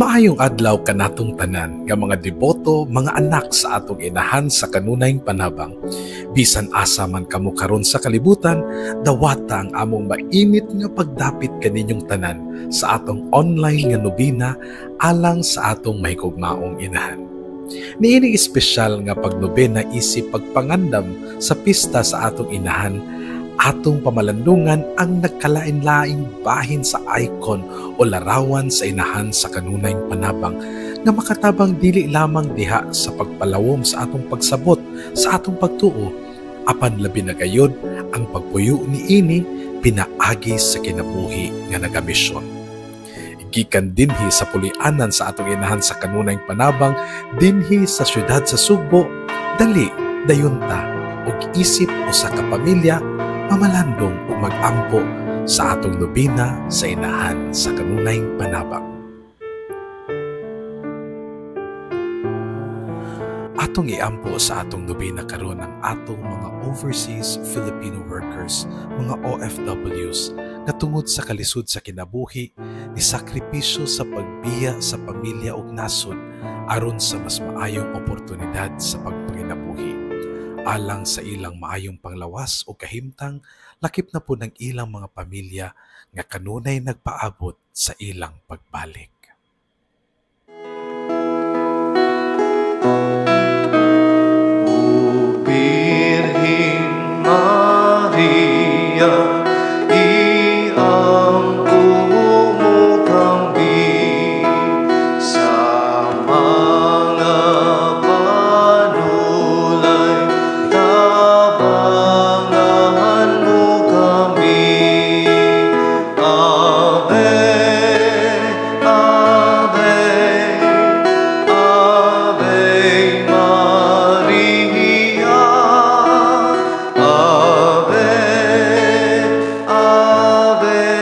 Maayong adlaw kanatong tanan nga mga deboto, mga anak sa atong inahan sa kanunayng panabang. Bisan asa man kamo karon sa kalibutan, dawata ang among mainit nga pagdapit kaninyong tanan sa atong online nga nobina alang sa atong mahigugmaong inahan. Niining espesyal nga pagnobena isip pagpangandam sa pista sa atong inahan, atong pamalandungan ang nagkalain-laing bahin sa icon o larawan sa inahan sa kanunayng panabang nga makatabang dili lamang diha sa pagpalawom sa atong pagsabot sa atong pagtuo, apan labi na gayud ang pagpuyo niini pinaagi sa kinabuhi nga nagamisyon. Gikan dinhi sa puloy-anan sa atong inahan sa kanunayng panabang dinhi sa syudad sa Sugbo, dali dayunta og isip usa ka pamilya mamalandong o mag-ampo sa atong nobina sa inahan sa kanunayng panabang. Atong iampo sa atong nobina karon ang atong mga overseas Filipino workers, mga OFWs, nga tungod sa kalisod sa kinabuhi, ni sakripisyo sa pagbiya sa pamilya ug nasod aron sa mas maayong oportunidad sa pagpanginabuhi. Alang sa ilang maayong panglawas o kahimtang, lakip na po ng ilang mga pamilya nga kanunay nagpaabot sa ilang pagbalik. O Birhen Maria, iampo mo kami sa mga panulay. Tabangan mo kami, Ave, Ave, Ave Maria, Ave, Ave,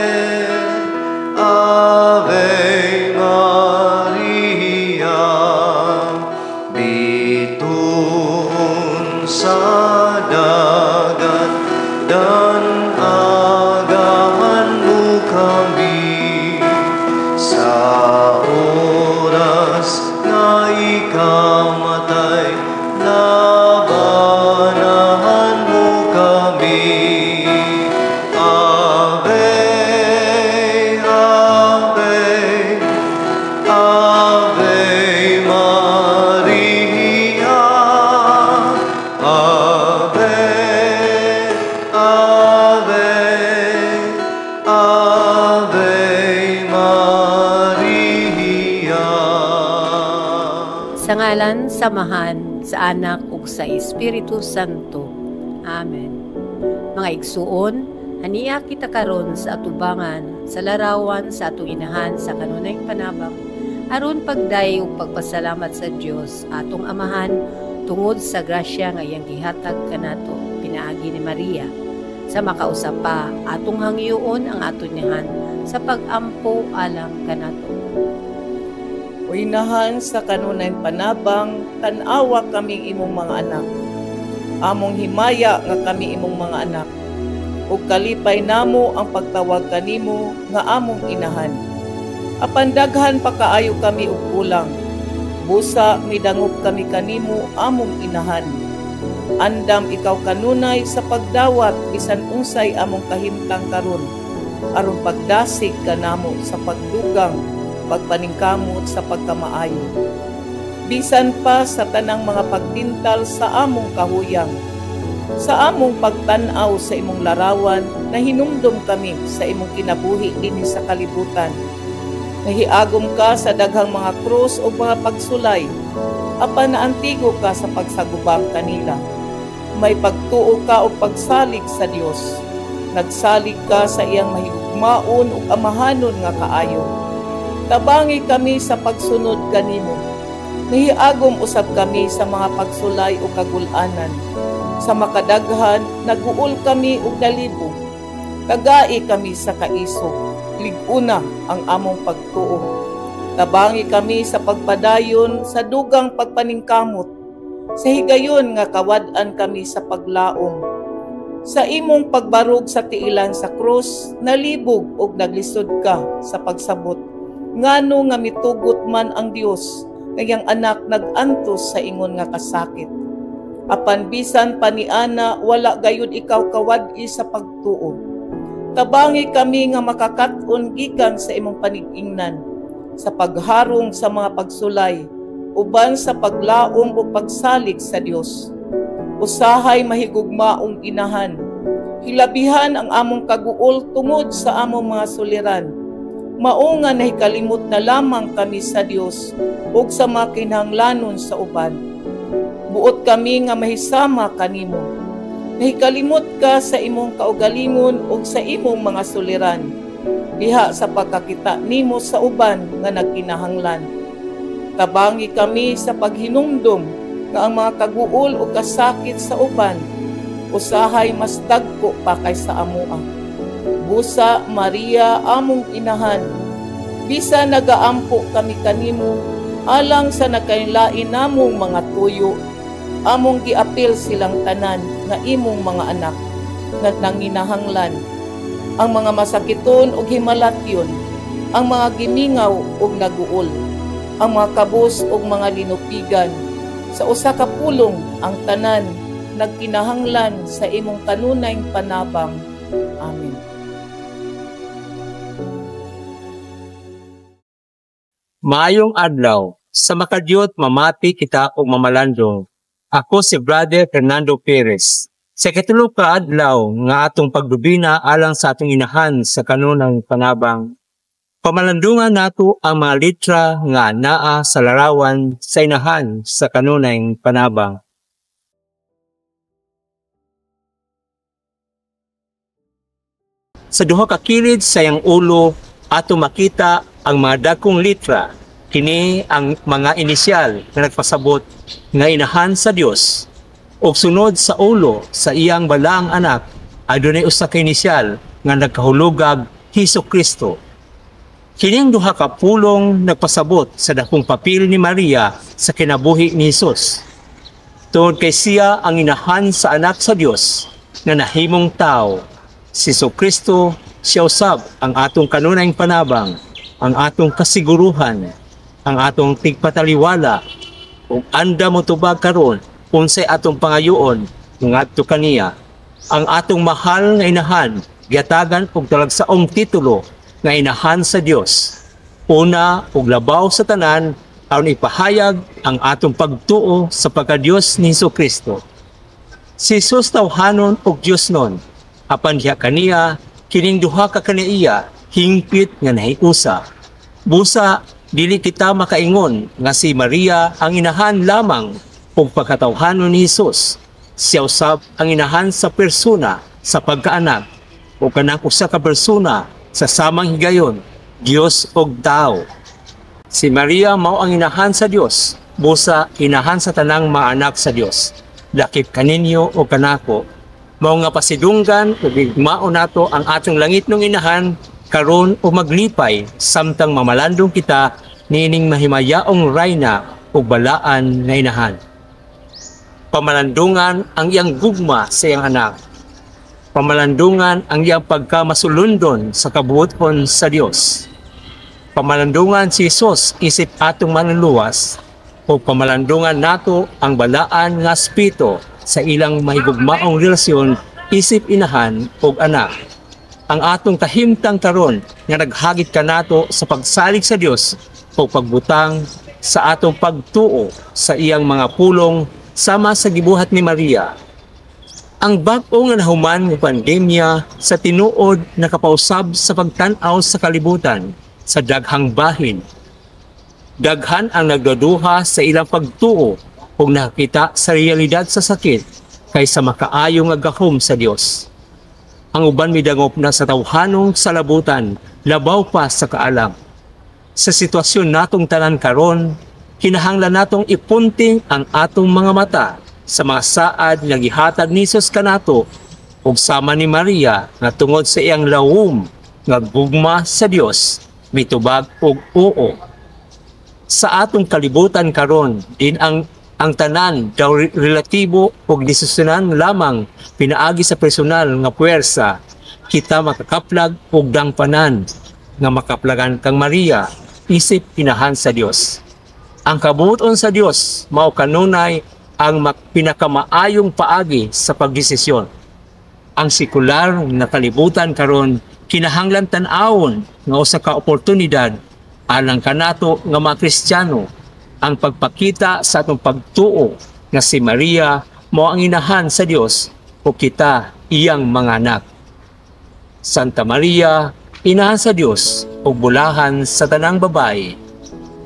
Ave Maria. Bituon sa dagat, danagahan mo kami sa oras na ikamatay. Labanahan mo kami, Ave, Ave, Ave Maria, Ave, Ave, Ave Maria. Sa ngalan, samahan, sa Anak ug sa Espiritu Santo. Amen. Mga igsuon, haniya kita karon sa atubangan, sa larawan sa atong inahan sa kanunayng panabang, aron pagday ug pagpasalamat sa Dios atong Amahan tungod sa grasya nga iyang gihatag kanato pinaagi ni Maria. Sa makausapa atong hangyoon ang atong inahan sa pag-ampo alang kanato. O inahan sa kanunayng panabang, tanawa kaming imong mga anak. Among himaya nga kami imong mga anak. Ug kalipay namo ang pagtawag kanimo nga among inahan. Apan daghan pa kaayo kami ug kulang. Busa midangop kami kanimo among inahan. Andam ikaw kanunay sa pagdawat bisan unsay among kahimtang karon. Aron pagdasig kanamo sa pagdugang, pagpaningkamot sa pagkamaayo. Bisan pa sa tanang mga pagtintal sa among kahuyang, sa among pagtan-aw sa imong larawan, nahinumdum kami sa imong kinabuhi dinhi sa kalibutan. Nahiagom ka sa daghang mga krus o mga pagsulay, apan naantigo ka sa pagsagubang kanila. May pagtuo ka o pagsalig sa Dios. Nagsalig ka sa iyang mahigugmaon o amahanon nga kaayo. Tabangi kami sa pagsunod kanimo. Nahiagom usab kami sa mga pagsulay o kagulanan. Sa makadaghan, naguol kami og dalibog. Kagai kami sa kaisog. Liguna ang among pagtuo. Tabangi kami sa pagpadayon sa dugang pagpaningkamot. Sa higayon nga kawad-an kami sa paglaom. Sa imong pagbarog sa tiilan sa krus, nalibog og naglisod ka sa pagsabot. ngano nga mitugot man ang Dios kayang anak nag-antos sa ingon nga kasakit. Apan bisan paniana wala gayud ikaw kawad-i sa pagtuo. Tabangi kami nga makakaton gikan sa imong panig-ingnan, sa pagharong sa mga pagsulay, uban sa paglaom o pagsalig sa Dios. Usahay mahigugmaong inahan, hilabihan ang among kaguol tungod sa among mga suliran. Mao nga nahikalimot na lamang kami sa Dios ug sa mga kinahanglanon sa uban. Buot kami nga mahisama kanimo. Nahikalimot ka sa imong kaugalingon ug sa imong mga suliran, diha sa pagkakita nimo sa uban nga nagkinahanglan. Tabangi kami sa paghinumdom nga ang mga kaguol o kasakit sa uban, usahay mas dagko pa kaysa amoa. Busa Maria among inahan, bisa nagaampo kami kanimo, alang sa nakainlain namong mga tuyo, among giapil silang tanan nga imong mga anak, nga nanginahanglan, ang mga masakiton o himalatyon, ang mga gimingaw o naguol, ang mga kabus o mga linupigan, sa usa ka pulong ang tanan, nagkinahanglan sa imong kanunayng panabang. Amen. Maayong adlaw, sa makadyot mamati kita og mamalandong. Ako si Brother Fernando Perez. Sa ikatulo ka adlaw nga atong pagdubina alang sa atong inahan sa kanunang panabang. Pamalandungan nato ang mga litra nga naa sa larawan sa inahan sa kanunang panabang. Sa duha ka kilid sa iyang ulo ato makita ang mga dakong litra. Kini ang mga inisyal na nagpasabot nga inahan sa Dios. Og sunod sa ulo sa iyang balaang anak, adunay usa ka inisyal nga nagkahulugag Hesukristo. Kining duha ka pulong nagpasabot sa dakong papel ni Maria sa kinabuhi ni Hesus. Tungod kay siya ang inahan sa anak sa Dios nga nahimong tao. Si Hesukristo siya usab ang atong kanunayng panabang, ang atong kasiguruhan, ang atong tigpataliwala, ug anda mo tubag karon unsay atong pangayoon ngadto kaniya. Ang atong mahal nga inahan giatagan og talagsaong titulo nga inahan sa Dios. Una ug labaw sa tanan aron ipahayag ang atong pagtuo sa pagka-Dios ni Hesukristo. Si Jesus tawhanon og Dios nun, apan diha kaniya kining duha ka kaniya hingpit nga nahiusa. Busa dili kita makaingon nga si Maria ang inahan lamang og pagkatawhanon ni Hesus. Siya usab ang inahan sa persona sa pagkaanak o kanang usa ka persona sa samang higayon, Dios og tao. Si Maria mao ang inahan sa Dios, busa inahan sa tanang mga anak sa Dios. Lakip kaninyo o kanako, mao nga pasidunggan ug igmao nato ang atong langit nung inahan karon o maglipay samtang mamalandong kita nining mahimayaong rayna o balaan nga inahan. Pamalandungan ang iyang gugma sa iyang anak. Pamalandungan ang iyang pagkamasulundon sa kabuoton sa Dios. Pamalandungan si Jesus isip atong manluluwas o pamalandungan nato ang balaan nga espiritu sa ilang mahigugmaong relasyon isip inahan o anak. Ang atong kahimtang karon nga naghagit kanato sa pagsalig sa Dios o pagbutang sa atong pagtuo sa iyang mga pulong sama sa gibuhat ni Maria. Ang bag-o nga nahuman ng pandemya sa tinuod nakapausab sa pagtan-aw sa kalibutan sa daghang bahin. Daghan ang nagduduha sa ilang pagtuo ug nakita sa realidad sa sakit kaysa makaayo nga gahom sa Dios. Ang uban midangop na sa tawhanong salabutan, labaw pa sa kaalam. Sa sitwasyon natong tanan karon, kinahanglan natong ipunting ang atong mga mata sa mga saad nga gihatag ni Jesus kanato ug sama ni Maria nga tungod sa iyang lawom nga gugma sa Dios, mitubag og oo. Sa atong kalibutan karon, din ang tanan daw relatibo ug desisyonan lamang pinaagi sa personal nga puwersa, kita makakaplag og dangpanan nga makaplagan kang Maria isip inahan sa Dios. Ang kabuton sa Dios mao kanunay ang pinakamaayong paagi sa pagdesisyon. Ang sekular na kalibutan karon kinahanglan tan-awon nga usa ka oportunidad alang kanato nga mga Kristiyano ang pagpakita sa atong pagtuo nga si Maria mao ang inahan sa Dios o kita iyang mga anak. Santa Maria, inahan sa Dios ug bulahan sa tanang babaye,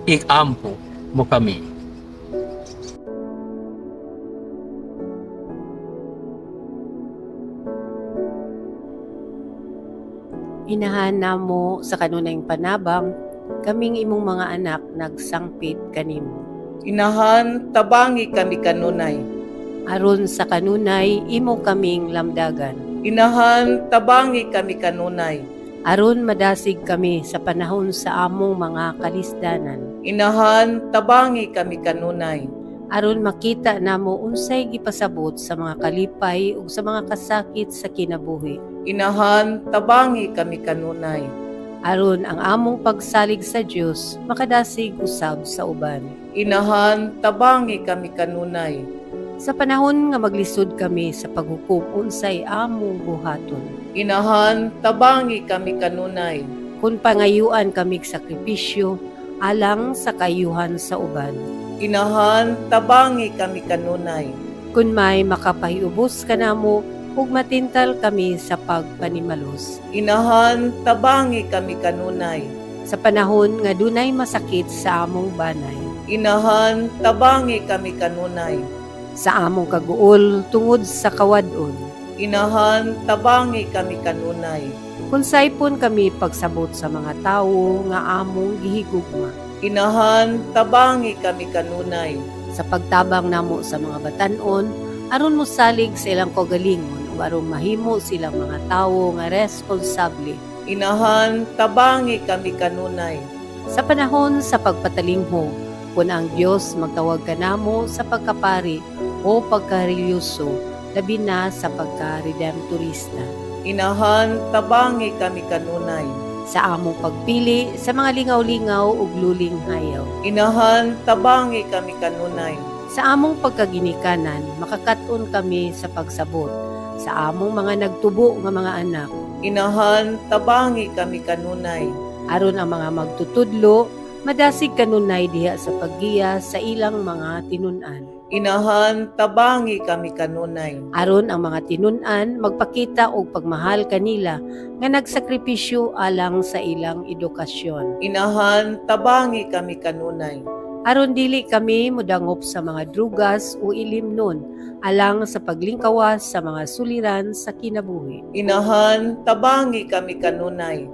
ikampo mo kami. Inahan namo sa kanunayng panabang, kaming imong mga anak nagsangpit kanimo. Inahan, tabangi kami kanunay. Aron sa kanunay, imo kaming lamdagan. Inahan, tabangi kami kanunay. Aron madasig kami sa panahon sa among mga kalisdanan. Inahan, tabangi kami kanunay. Aron makita namo unsay gipasabot sa mga kalipay ug sa mga kasakit sa kinabuhi. Inahan, tabangi kami kanunay. Aron ang among pagsalig sa Dios makadasig usab sa uban. Inahan, tabangi kami kanunay. Sa panahon nga maglisod kami sa paghukom unsay among buhaton. Inahan, tabangi kami kanunay. Kung pangayuan kami sakripisyo alang sa kayuhan sa uban. Inahan, tabangi kami kanunay. Kung may makapahiubos kanamo ug matintal kami sa pagpanimalos. Inahan, tabangi kami kanunay. Sa panahon nga dunay masakit sa among banay. Inahan, tabangi kami kanunay. Sa among kaguol tungod sa kawadon. Inahan, tabangi kami kanunay. Kung saipon kami pagsabot sa mga tawo nga among gihigugma. Inahan, tabangi kami kanunay. Sa pagtabang namo sa mga batan-on, aron mo salig sa ilang kagalingon ug aron mahimo silang mga tawo nga responsable. Inahan, tabangi kami kanunay. Sa panahon sa pagpatalingho, kung ang Dios magtawag kanamo sa pagkapari o pagkarelyoso, labi na sa pagka-redemptorista. Inahan, tabangi kami kanunay. Sa among pagpili sa mga lingaw-lingaw ug luling hayaw. Inahan, tabangi kami kanunay. Sa among pagkaginikanan, makakaton kami sa pagsabot. Sa among mga nagtubo nga mga anak. Inahan, tabangi kami kanunay. Aron ang mga magtutudlo, madasig kanunay diha sa paggiya sa ilang mga tinun-an. Inahan, tabangi kami kanunay. Aron ang mga tinun-an magpakita og pagmahal kanila nga nagsakripisyo alang sa ilang edukasyon. Inahan, tabangi kami kanunay. Aron dili kami mudangop sa mga drugas o ilimnon alang sa paglingkawas sa mga suliran sa kinabuhi. Inahan, tabangi kami kanunay.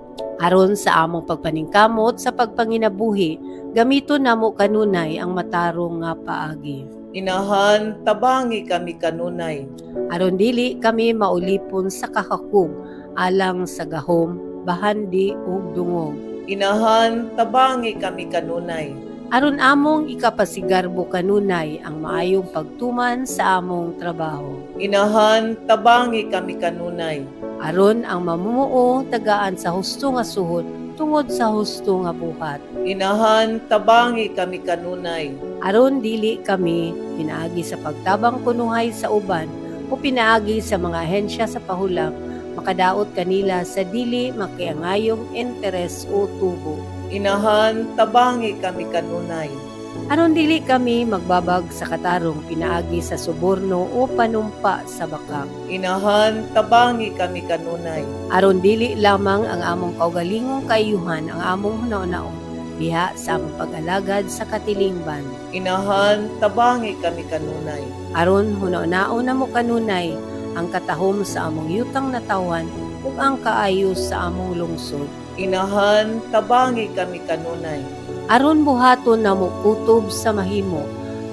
Aron sa among pagpaningkamot sa pagpanginabuhi, gamito namo kanunay ang matarong nga paagi. Inahan, tabangi kami kanunay. Aron dili kami maulipon sa kahakog alang sa gahom, bahandi ug dungog. Inahan, tabangi kami kanunay. Aron among ikapasigarbo kanunay ang maayong pagtuman sa among trabaho. Inahan, tabangi kami kanunay. Aron ang mamumuo tagaan sa husto nga suhot tungod sa husto nga buhat. Inahan, tabangi kami kanunay. Aron dili kami pinaagi sa pagtabang kunuhay sa uban o pinaagi sa mga ahensya sa pahulam, makadaot kanila sa dili makiangayong interes o tubo. Inahan, tabangi kami kanunay. Aron dili kami magbabag sa katarong pinaagi sa suborno o panumpa sa bakak. Inahan, tabangi kami kanunay. Aron dili lamang ang among kaugalingong kaayuhan ang among hunaon-naon diha sa among pag-alagad sa katilingban. Inahan, tabangi kami kanunay. Aron hunaon-naon namo kanunay ang katahom sa among yutang natawan ug ang kaayos sa among lungsod. Inahan, tabangi kami kanunay. Aron buhaton namo kutob sa mahimo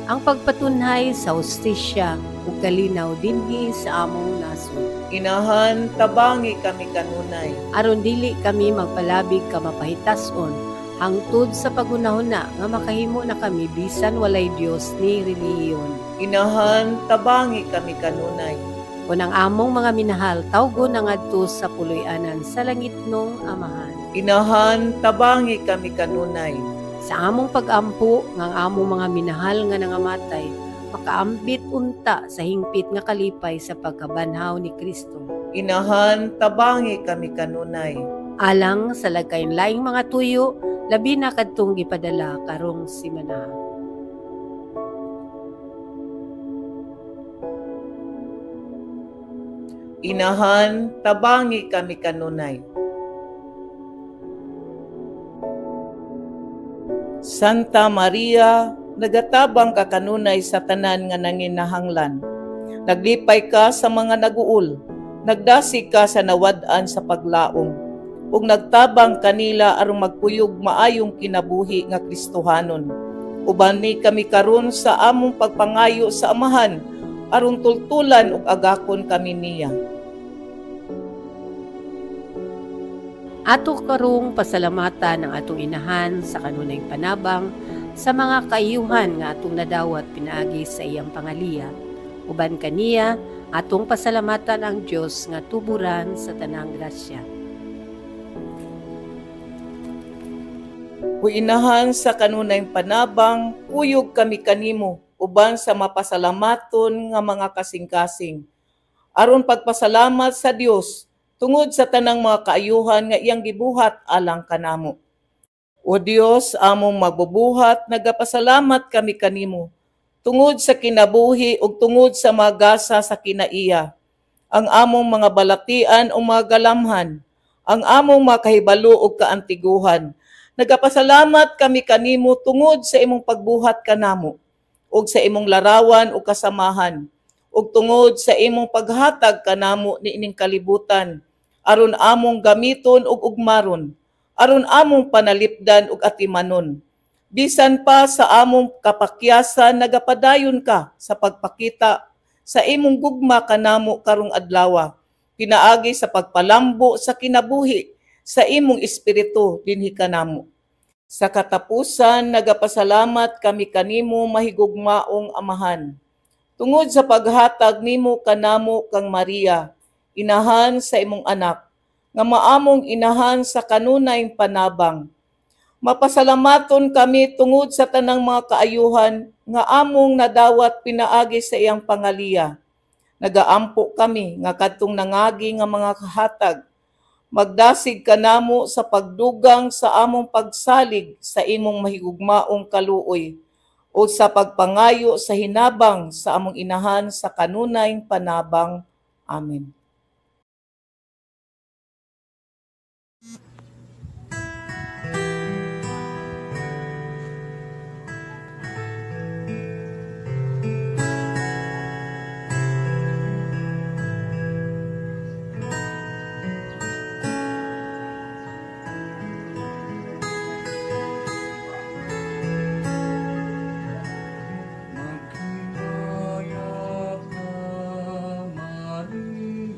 ang pagpatunhay sa hustisya ug kalinaw dinhi sa among nasod. Inahan, tabangi kami kanunay. Aron dili kami magpalabig ka mapahitason hangtod sa pagunahuna nga makahimo na kami bisan walay Dios ni relihiyon. Inahan, tabangi kami kanunay. Kung ang among mga minahal tawgon ang adto sa puloy-anan sa langitnong Amahan. Inahan, tabangi kami kanunay. Sa among pag-ampo ngang among mga minahal nga nangamatay, makaambit unta sa hingpit nga kalipay sa pagkabanhaw ni Kristo. Inahan, tabangi kami kanunay. Alang sa lagkayn laing mga tuyo, labi na kadtong gipadala karong simana. Inahan, tabangi kami kanunay. Santa Maria, nagatabang ka kanunay sa tanan nga nanginahanglan. Naglipay ka sa mga naguul, nagdasig ka sa nawad-an sa paglaom, ug nagtabang kanila aron magpuyog maayong kinabuhi nga Kristohanon. Uban ni kami karon sa among pagpangayo sa Amahan, aron tultulan ug agakon kami niya. Ato karong pasalamatan ang atong inahan sa kanunay panabang sa mga kaayuhan nga atong nadawat pinaagi sa iyang pangaliya. Uban kaniya, atong pasalamatan ang Dios nga tuburan sa tanang grasya. Inahan sa kanunay panabang, kuyog kami kanimo, uban sa mapasalamaton nga mga kasing-kasing. Aron pagpasalamat sa Dios, tungod sa tanang mga kaayuhan nga iyang gibuhat alang kanamo. O Dios, among magbubuhat, nagapasalamat kami kanimo, tungod sa kinabuhi ug tungod sa magasa sa kinaiya. Ang among mga balatian o mga galamhan, ang among mga kahibalo ug kaantiguhan. Nagapasalamat kami kanimo tungod sa imong pagbuhat kanamo, ug sa imong larawan o kasamahan, ug tungod sa imong paghatag kanamo niining kalibutan, aron among gamiton ug ugmaron, aron among panalipdan ug atimanon. Bisan pa sa among kapakyasan nagapadayon ka sa pagpakita sa imong gugma kanamo karong adlaw, pinaagi sa pagpalambo sa kinabuhi sa imong espiritu dinhi kanamo. Sa katapusan nagapasalamat kami kanimo mahigugmaong Amahan, tungod sa paghatag nimo kanamo kang Maria, inahan sa imong anak, nga maamong inahan sa kanunayng panabang. Mapasalamaton kami tungod sa tanang mga kaayuhan nga among nadawat pinaagi sa iyang pangaliya. Nagaampo kami nga kadtong nangagi nga mga kahatag. Magdasig kanamo sa pagdugang sa among pagsalig sa imong mahigugmaong kaluoy o sa pagpangayo sa hinabang sa among inahan sa kanunayng panabang. Amen. Maghimayag ka, Maria.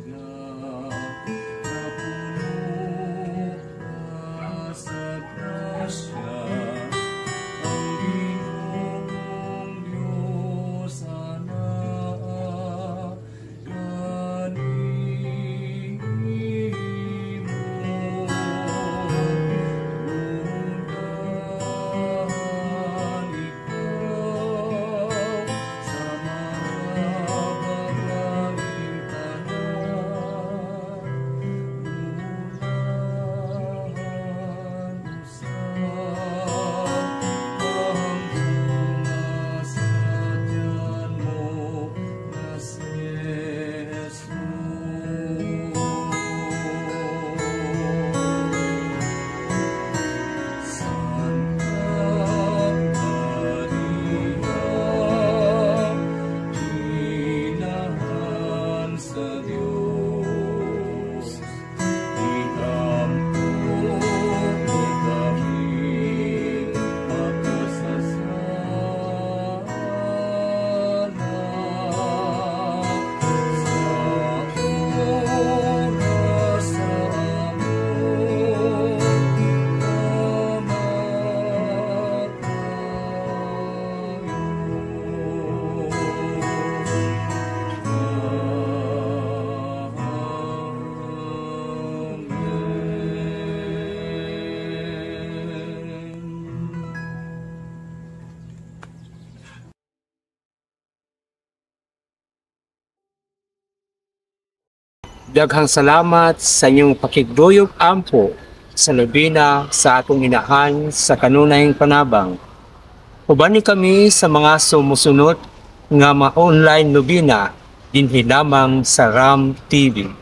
Daghang salamat sa inyong pakigduyog ampo sa nobina sa atong inahan sa kanunayng panabang. Ubani kami sa mga sumusunod nga mga online nobina dinhi lamang sa RAM TV.